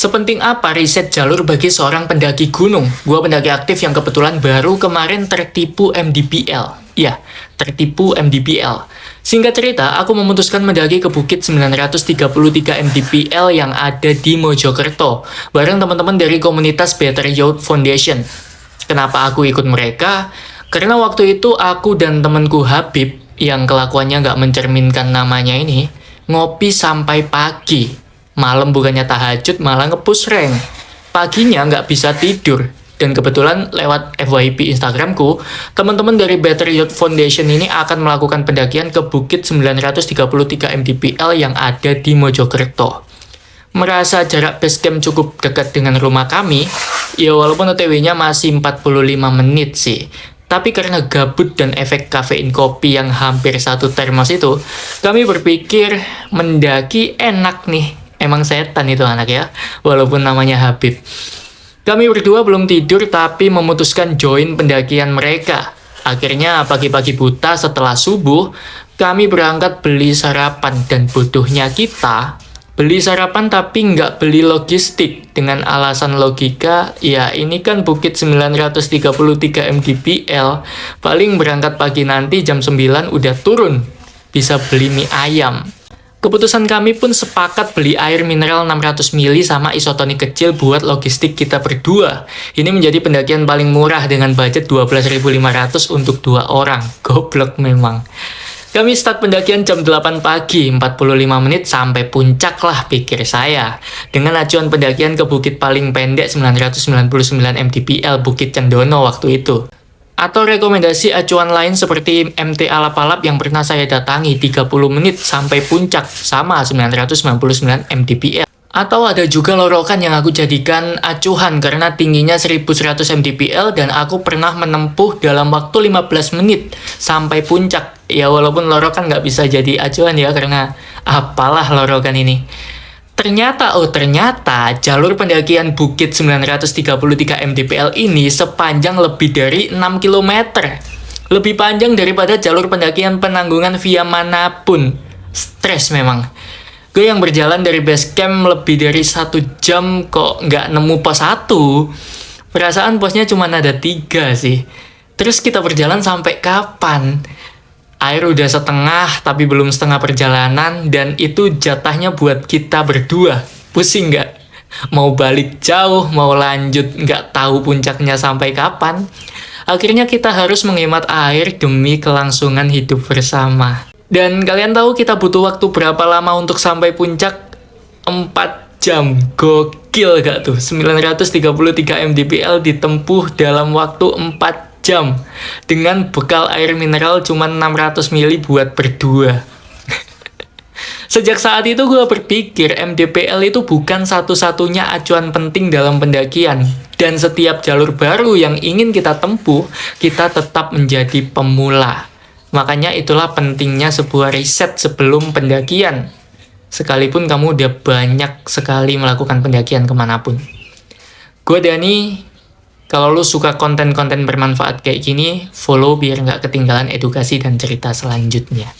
Sepenting apa riset jalur bagi seorang pendaki gunung? Gua pendaki aktif yang kebetulan baru kemarin tertipu MDPL. Ya, tertipu MDPL. Singkat cerita, aku memutuskan mendaki ke Bukit 933 MDPL yang ada di Mojokerto, bareng teman-teman dari komunitas Better Youth Foundation. Kenapa aku ikut mereka? Karena waktu itu aku dan temanku Habib, yang kelakuannya nggak mencerminkan namanya ini, ngopi sampai pagi. Malam bukannya tahajud, malah nge-push rank. Paginya nggak bisa tidur. Dan kebetulan lewat FYP Instagramku, teman-teman dari Better Youth Foundation ini akan melakukan pendakian ke Bukit 933 MDPL yang ada di Mojokerto. Merasa jarak base camp cukup dekat dengan rumah kami, ya walaupun OTW-nya masih 45 menit sih. Tapi karena gabut dan efek kafein kopi yang hampir satu termos itu, kami berpikir mendaki enak nih. Emang setan itu anak ya, walaupun namanya Habib. Kami berdua belum tidur tapi memutuskan join pendakian mereka. Akhirnya pagi-pagi buta setelah subuh, kami berangkat beli sarapan. Dan bodohnya kita, beli sarapan tapi nggak beli logistik. Dengan alasan logika, ya ini kan Bukit 933 MDPL, paling berangkat pagi nanti jam 9 udah turun, bisa beli mie ayam. Keputusan kami pun sepakat beli air mineral 600 ml sama isotonik kecil buat logistik kita berdua. Ini menjadi pendakian paling murah dengan budget 12.500 untuk 2 orang. Goblok memang. Kami start pendakian jam 8 pagi, 45 menit sampai puncak lah pikir saya. Dengan acuan pendakian ke bukit paling pendek 999 mdpl Bukit Cendono waktu itu. Atau rekomendasi acuan lain seperti MT Alap-Alap yang pernah saya datangi 30 menit sampai puncak sama 999 mdpl. Atau ada juga lorokan yang aku jadikan acuan karena tingginya 1100 mdpl dan aku pernah menempuh dalam waktu 15 menit sampai puncak. Ya walaupun lorokan nggak bisa jadi acuan ya karena apalah lorokan ini. Ternyata jalur pendakian Bukit 933 mdpl ini sepanjang lebih dari 6 km. Lebih panjang daripada jalur pendakian Penanggungan via manapun. Stres memang. Gue yang berjalan dari base camp lebih dari 1 jam kok nggak nemu pos 1. Perasaan posnya cuma ada 3 sih. Terus kita berjalan sampai kapan? Air udah setengah tapi belum setengah perjalanan dan itu jatahnya buat kita berdua. Pusing nggak? Mau balik jauh, mau lanjut nggak tahu puncaknya sampai kapan. Akhirnya kita harus menghemat air demi kelangsungan hidup bersama. Dan kalian tahu kita butuh waktu berapa lama untuk sampai puncak? 4 jam. Gokil gak tuh? 933 mdpl ditempuh dalam waktu 4 jam dengan bekal air mineral cuma 600 ml buat berdua. Sejak saat itu gue berpikir MDPL itu bukan satu-satunya acuan penting dalam pendakian. Dan setiap jalur baru yang ingin kita tempuh, kita tetap menjadi pemula. Makanya itulah pentingnya sebuah riset sebelum pendakian. Sekalipun kamu udah banyak sekali melakukan pendakian kemanapun. Gue Dani. Kalau lu suka konten-konten bermanfaat kayak gini, follow biar nggak ketinggalan edukasi dan cerita selanjutnya.